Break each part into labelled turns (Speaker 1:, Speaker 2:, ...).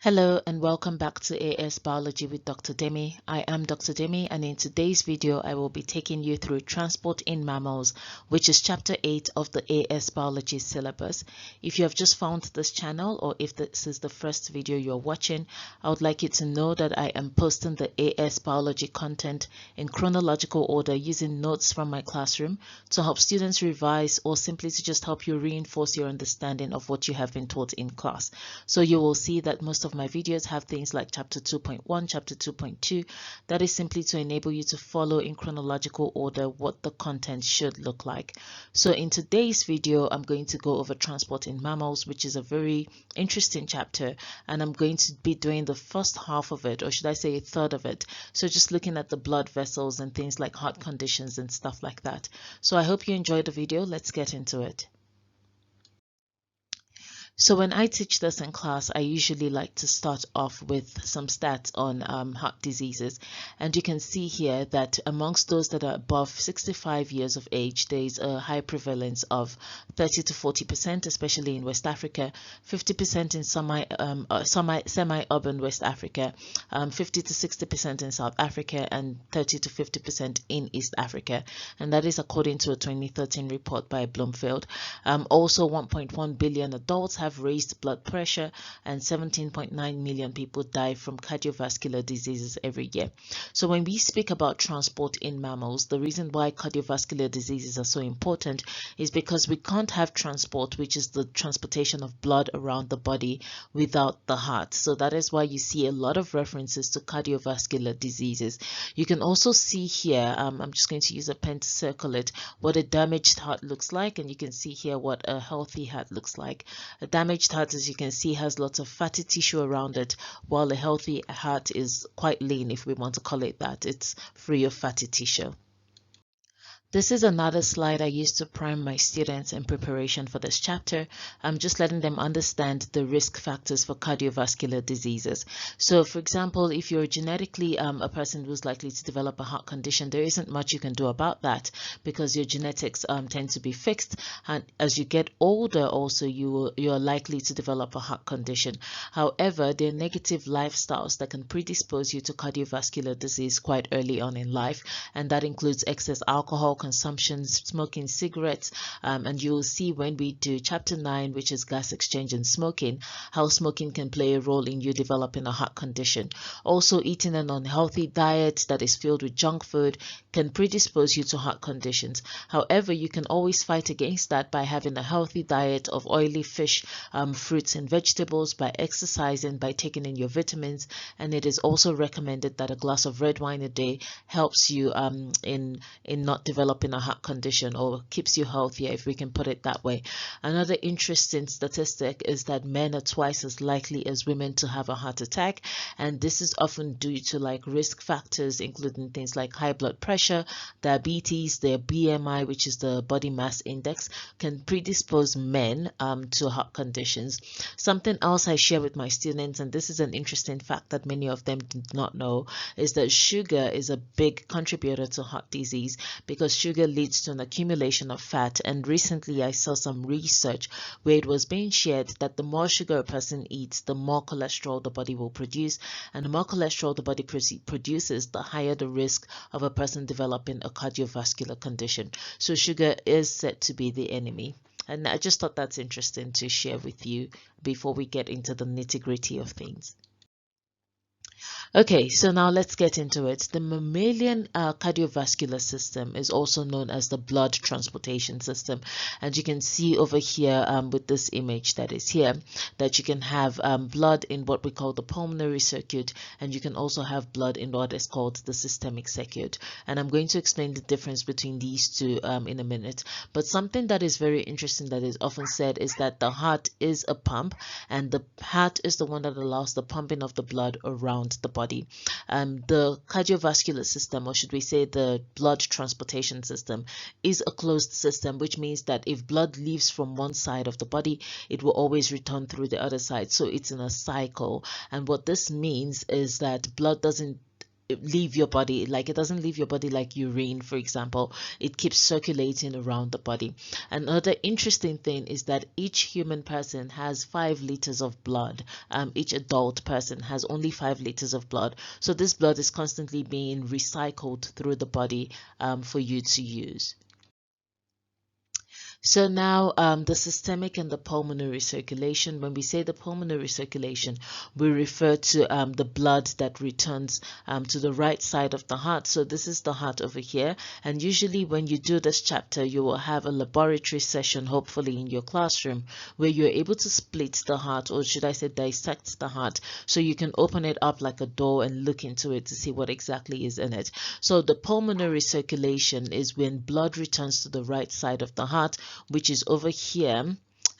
Speaker 1: Hello and welcome back to AS Biology with Dr. Demi. I am Dr. Demi, and in today's video I will be taking you through transport in mammals, which is chapter 8 of the AS Biology syllabus. If you have just found this channel, or if this is the first video you're watching, I would like you to know that I am posting the AS Biology content in chronological order using notes from my classroom to help students revise or simply to just help you reinforce your understanding of what you have been taught in class. So you will see that most of my videos have things like chapter 2.1, chapter 2.2. That is simply to enable you to follow in chronological order what the content should look like. So in today's video, I'm going to go over transport in mammals, which is a very interesting chapter, and I'm going to be doing the first half of it, or should I say a third of it. So just looking at the blood vessels and things like heart conditions and stuff like that. So I hope you enjoyed the video. Let's get into it. So when I teach this in class, I usually like to start off with some stats on heart diseases. And you can see here that amongst those that are above 65 years of age, there is a high prevalence of 30 to 40%, especially in West Africa, 50% in semi-urban West Africa, 50 to 60% in South Africa, and 30 to 50% in East Africa. And that is according to a 2013 report by Bloomfield. Also, 1.1 billion adults have raised blood pressure, and 17.9 million people die from cardiovascular diseases every year. So when we speak about transport in mammals, the reason why cardiovascular diseases are so important is because we can't have transport, which is the transportation of blood around the body, without the heart. So that is why you see a lot of references to cardiovascular diseases. You can also see here, I'm just going to use a pen to circle it, what a damaged heart looks like, and you can see here what a healthy heart looks like. A damaged heart, as you can see, has lots of fatty tissue around it, while a healthy heart is quite lean, if we want to call it that. It's free of fatty tissue. This is another slide I use to prime my students in preparation for this chapter. I'm just letting them understand the risk factors for cardiovascular diseases. So for example, if you're genetically a person who's likely to develop a heart condition, there isn't much you can do about that because your genetics tend to be fixed. And as you get older, also you're likely to develop a heart condition. However, there are negative lifestyles that can predispose you to cardiovascular disease quite early on in life, and that includes excess alcohol consumption, smoking cigarettes, and you'll see when we do chapter 9, which is gas exchange and smoking, how smoking can play a role in you developing a heart condition. Also, eating an unhealthy diet that is filled with junk food can predispose you to heart conditions. However, you can always fight against that by having a healthy diet of oily fish, fruits and vegetables, by exercising, by taking in your vitamins, and it is also recommended that a glass of red wine a day helps you in not developing a heart condition, or keeps you healthier, if we can put it that way. Another interesting statistic is that men are twice as likely as women to have a heart attack, and this is often due to like risk factors, including things like high blood pressure, diabetes. Their BMI, which is the body mass index, can predispose men to heart conditions. Something else I share with my students, and this is an interesting fact that many of them did not know, is that sugar is a big contributor to heart disease, because sugar leads to an accumulation of fat. And recently I saw some research where it was being shared that the more sugar a person eats, the more cholesterol the body will produce, and the more cholesterol the body produces, the higher the risk of a person developing a cardiovascular condition. So sugar is said to be the enemy. And I just thought that's interesting to share with you before we get into the nitty-gritty of things. Okay, so now let's get into it. The mammalian cardiovascular system is also known as the blood transportation system. And you can see over here with this image that is here, that you can have blood in what we call the pulmonary circuit, and you can also have blood in what is called the systemic circuit. And I'm going to explain the difference between these two in a minute. But something that is very interesting that is often said is that the heart is a pump, and the heart is the one that allows the pumping of the blood around the body. The cardiovascular system, or should we say the blood transportation system, is a closed system, which means that if blood leaves from one side of the body, it will always return through the other side. So it's in a cycle. And what this means is that blood doesn't leave your body. Like, it doesn't leave your body like urine, for example. It keeps circulating around the body. Another interesting thing is that each human person has 5 liters of blood. Each adult person has only 5 liters of blood, so this blood is constantly being recycled through the body for you to use. So now the systemic and the pulmonary circulation. When we say the pulmonary circulation, we refer to the blood that returns to the right side of the heart. So this is the heart over here, and usually when you do this chapter, you will have a laboratory session, hopefully in your classroom, where you're able to split the heart, or should I say dissect the heart, so you can open it up like a door and look into it to see what exactly is in it. So the pulmonary circulation is when blood returns to the right side of the heart, which is over here.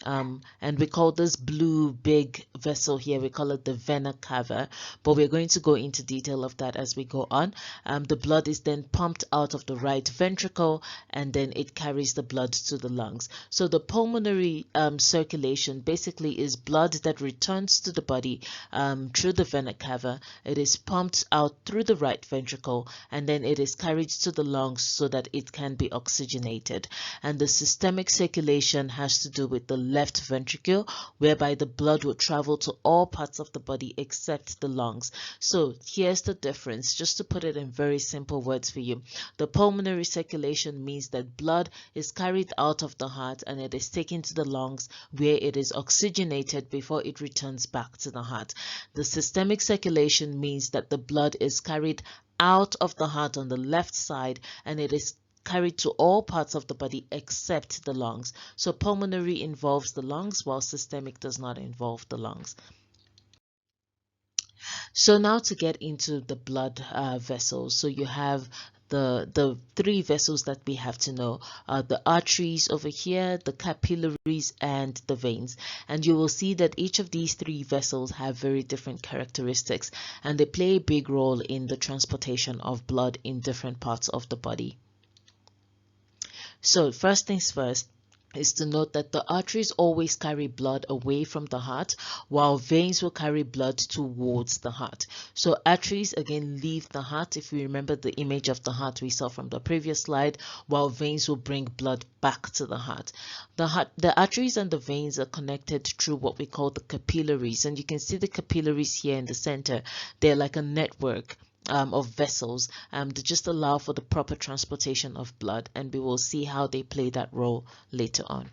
Speaker 1: And we call this blue big vessel here, we call it the vena cava, but we're going to go into detail of that as we go on. The blood is then pumped out of the right ventricle, and then it carries the blood to the lungs. So the pulmonary circulation basically is blood that returns to the body through the vena cava. It is pumped out through the right ventricle, and then it is carried to the lungs so that it can be oxygenated. And the systemic circulation has to do with the left ventricle, whereby the blood will travel to all parts of the body except the lungs. So here's the difference, just to put it in very simple words for you. The pulmonary circulation means that blood is carried out of the heart and it is taken to the lungs, where it is oxygenated before it returns back to the heart. The systemic circulation means that the blood is carried out of the heart on the left side, and it is carried to all parts of the body except the lungs. So pulmonary involves the lungs, while systemic does not involve the lungs. So now to get into the blood vessels. So you have the 3 vessels that we have to know, the arteries over here, the capillaries, and the veins. And you will see that each of these 3 vessels have very different characteristics, and they play a big role in the transportation of blood in different parts of the body. So first things first is to note that the arteries always carry blood away from the heart, while veins will carry blood towards the heart. So arteries again leave the heart, if we remember the image of the heart we saw from the previous slide, while veins will bring blood back to the heart. The arteries and the veins are connected through what we call the capillaries, and you can see the capillaries here in the center. They're like a network of vessels to just allow for the proper transportation of blood, and we will see how they play that role later on.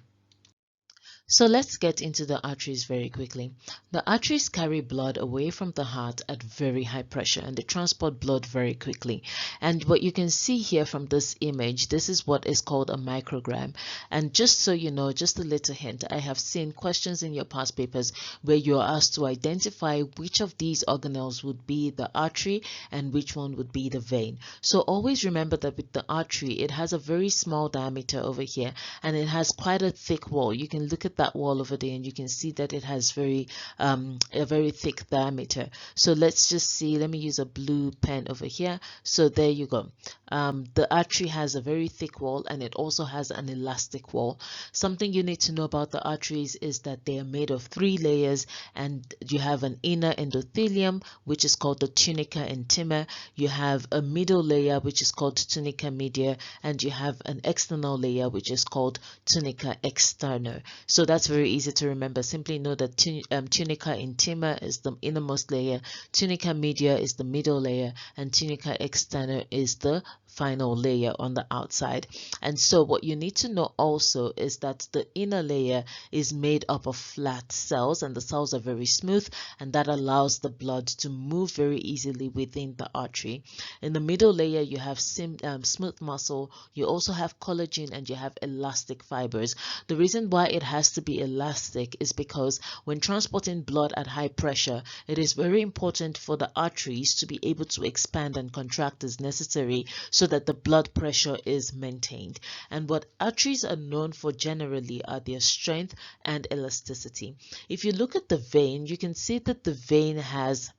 Speaker 1: So let's get into the arteries very quickly. The arteries carry blood away from the heart at very high pressure, and they transport blood very quickly. And what you can see here from this image, this is what is called a microgram. And just so you know, just a little hint, I have seen questions in your past papers where you are asked to identify which of these organelles would be the artery and which one would be the vein. So always remember that with the artery, it has a very small diameter over here, and it has quite a thick wall. You can look at that wall over there and you can see that it has a very thick diameter. So let's just see, let me use a blue pen over here. So there you go. The artery has a very thick wall, and it also has an elastic wall. Something you need to know about the arteries is that they are made of 3 layers, and you have an inner endothelium, which is called the tunica intima. You have a middle layer, which is called tunica media, and you have an external layer, which is called tunica externa. So that's very easy to remember. Simply know that tunica intima is the innermost layer, tunica media is the middle layer, and tunica externa is the final layer on the outside. And so what you need to know also is that the inner layer is made up of flat cells, and the cells are very smooth, and that allows the blood to move very easily within the artery. In the middle layer you have smooth muscle, you also have collagen, and you have elastic fibers. The reason why it has to be elastic is because when transporting blood at high pressure, it is very important for the arteries to be able to expand and contract as necessary, so that the blood pressure is maintained. And what arteries are known for generally are their strength and elasticity. If you look at the vein, you can see that the vein has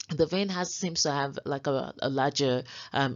Speaker 1: The vein seems to have like a larger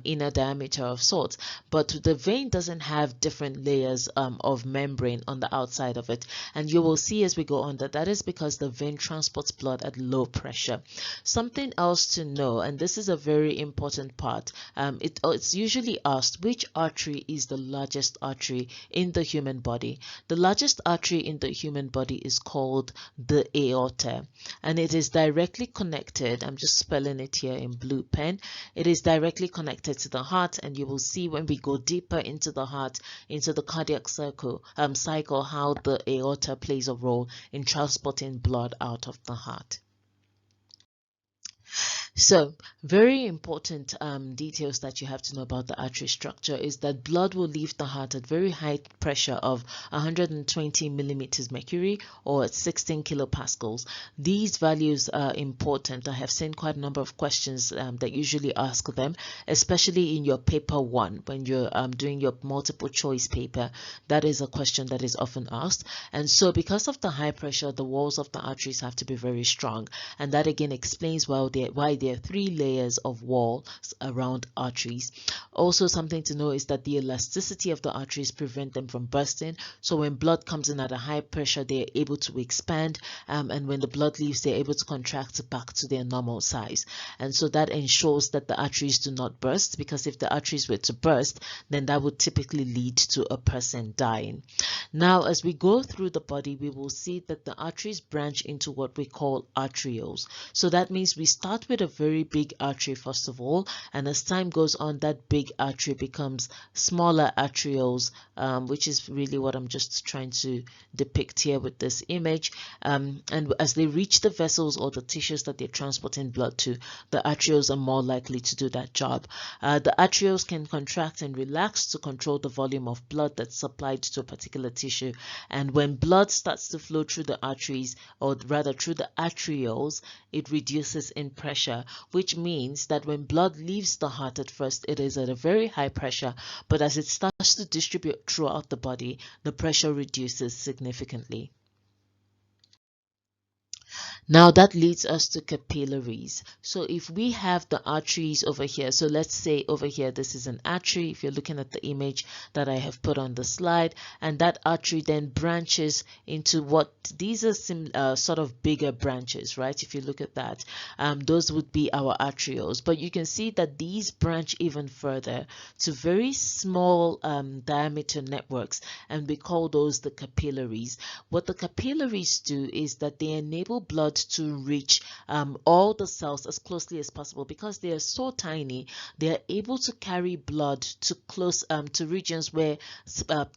Speaker 1: inner diameter of sorts, but the vein doesn't have different layers of membrane on the outside of it. And you will see as we go on that is because the vein transports blood at low pressure. Something else to know, and this is a very important part, it's usually asked which artery is the largest artery in the human body. The largest artery in the human body is called the aorta, and it is directly connected. I'm just spelling it here in blue pen. It is directly connected to the heart, and you will see when we go deeper into the heart, into the cardiac cycle, how the aorta plays a role in transporting blood out of the heart. So, very important details that you have to know about the artery structure is that blood will leave the heart at very high pressure of 120 millimeters mercury, or at 16 kilopascals. These values are important. I have seen quite a number of questions that usually ask them, especially in your paper 1 when you're doing your multiple choice paper. That is a question that is often asked. And so because of the high pressure, the walls of the arteries have to be very strong, and that again explains why there are 3 layers of walls around arteries. Also, something to know is that the elasticity of the arteries prevent them from bursting. So when blood comes in at a high pressure, they are able to expand, and when the blood leaves, they're able to contract back to their normal size. And so that ensures that the arteries do not burst, because if the arteries were to burst, then that would typically lead to a person dying. Now, as we go through the body, we will see that the arteries branch into what we call arterioles. So that means we start with a very big artery first of all, and as time goes on, that big artery becomes smaller arterioles, which is really what I'm just trying to depict here with this image. And as they reach the vessels or the tissues that they're transporting blood to, the arterioles are more likely to do that job. The arterioles can contract and relax to control the volume of blood that's supplied to a particular tissue, and when blood starts to flow through the arteries, or rather through the arterioles, it reduces in pressure, which means that when blood leaves the heart at first, it is at a very high pressure, but as it starts to distribute throughout the body, the pressure reduces significantly. Now that leads us to capillaries. So if we have the arteries over here, so let's say over here this is an artery, if you're looking at the image that I have put on the slide, and that artery then branches into what these are sort of bigger branches, right? If you look at that, those would be our arterioles, but you can see that these branch even further to very small diameter networks, and we call those the capillaries. What the capillaries do is that they enable blood to reach all the cells as closely as possible. Because they are so tiny, they are able to carry blood to close to regions where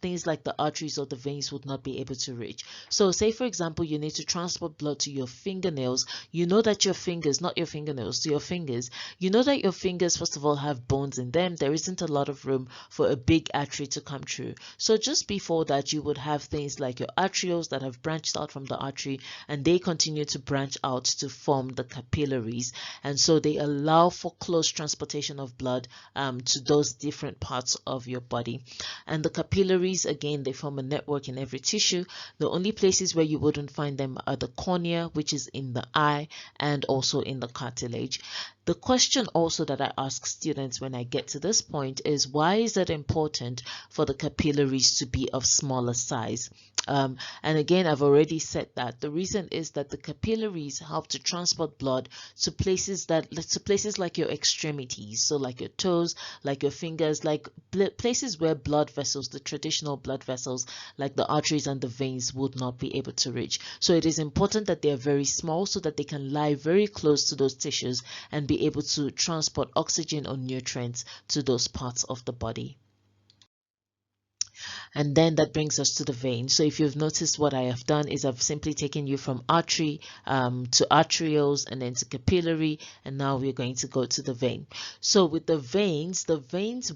Speaker 1: things like the arteries or the veins would not be able to reach. So say for example you need to transport blood to your fingernails. You know that your fingers, not your fingernails, to your fingers, you know that your fingers first of all have bones in them. There isn't a lot of room for a big artery to come through. So just before that, you would have things like your arterioles that have branched out from the artery, and they continue to branch out to form the capillaries, and so they allow for close transportation of blood to those different parts of your body. And the capillaries, again, they form a network in every tissue. The only places where you wouldn't find them are the cornea, which is in the eye, and also in the cartilage. The question also that I ask students when I get to this point is, why is it important for the capillaries to be of smaller size? And again, I've already said that the reason is that the capillaries help to transport blood to places like your extremities, so like your toes, like your fingers, like places where blood vessels, the traditional blood vessels like the arteries and the veins, would not be able to reach. So it is important that they are very small so that they can lie very close to those tissues and be able to transport oxygen or nutrients to those parts of the body. And then that brings us to the vein. So if you've noticed, what I have done is I've simply taken you from artery to arterioles and then to capillary, and now we're going to go to the vein. So with the veins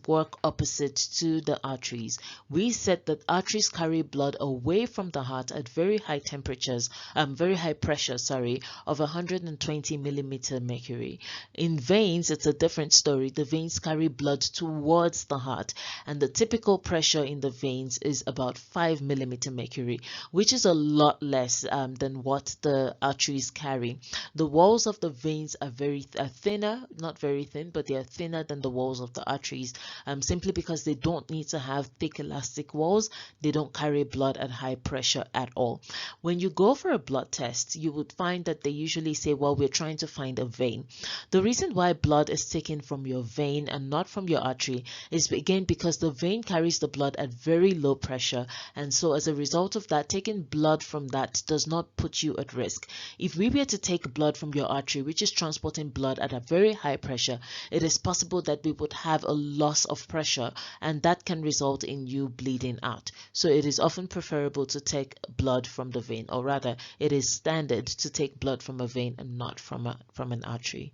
Speaker 1: work opposite to the arteries. We said that arteries carry blood away from the heart at very high temperatures, very high pressure, sorry, of 120 millimeter mercury. In veins, it's a different story. The veins carry blood towards the heart, and the typical pressure in the veins veins is about 5 millimeter mercury, which is a lot less than what the arteries carry. The walls of the veins are very thinner, not very thin, but they are thinner than the walls of the arteries, simply because they don't need to have thick elastic walls. They don't carry blood at high pressure at all. When you go for a blood test, you would find that they usually say, well, we're trying to find a vein. The reason why blood is taken from your vein and not from your artery is, again, because the vein carries the blood at very low pressure, and so as a result of that, taking blood from that does not put you at risk. If we were to take blood from your artery, which is transporting blood at a very high pressure, it is possible that we would have a loss of pressure, and that can result in you bleeding out. So it is often preferable to take blood from the vein, or rather it is standard to take blood from a vein and not from an artery.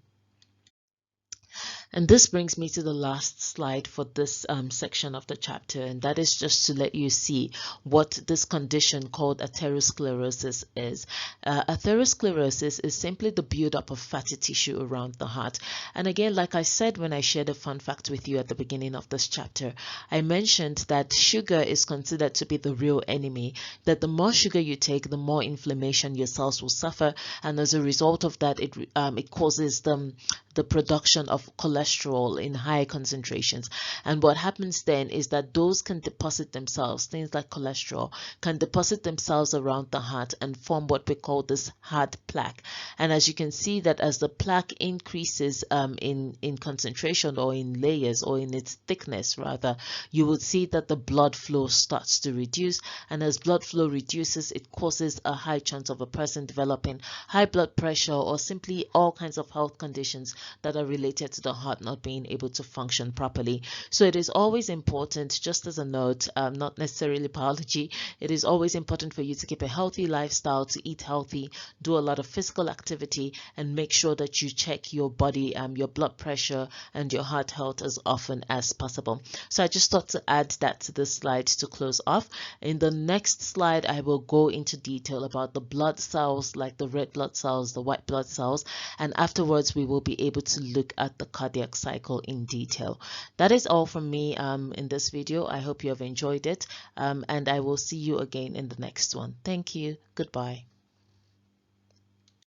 Speaker 1: And this brings me to the last slide for this section of the chapter, and that is just to let you see what this condition called atherosclerosis is. Atherosclerosis is simply the buildup of fatty tissue around the heart. And again, like I said when I shared a fun fact with you at the beginning of this chapter, I mentioned that sugar is considered to be the real enemy, that the more sugar you take, the more inflammation your cells will suffer, and as a result of that, it causes the production of cholesterol in high concentrations. And what happens then is that those can deposit themselves, things like cholesterol, can deposit themselves around the heart and form what we call this heart plaque. And as you can see that as the plaque increases in concentration, or in layers, or in its thickness rather, you will see that the blood flow starts to reduce. And as blood flow reduces, it causes a high chance of a person developing high blood pressure, or simply all kinds of health conditions that are related to the heart not being able to function properly. So it is always important, just as a note, not necessarily biology, it is always important for you to keep a healthy lifestyle, to eat healthy, do a lot of physical activity, and make sure that you check your body, your blood pressure and your heart health as often as possible. So I just thought to add that to this slide to close off. In the next slide, I will go into detail about the blood cells, like the red blood cells, the white blood cells, and afterwards we will be able to look at the cardiac cycle in detail. That is all from me in this video. I hope you have enjoyed it, and I will see you again in the next one. Thank you. Goodbye.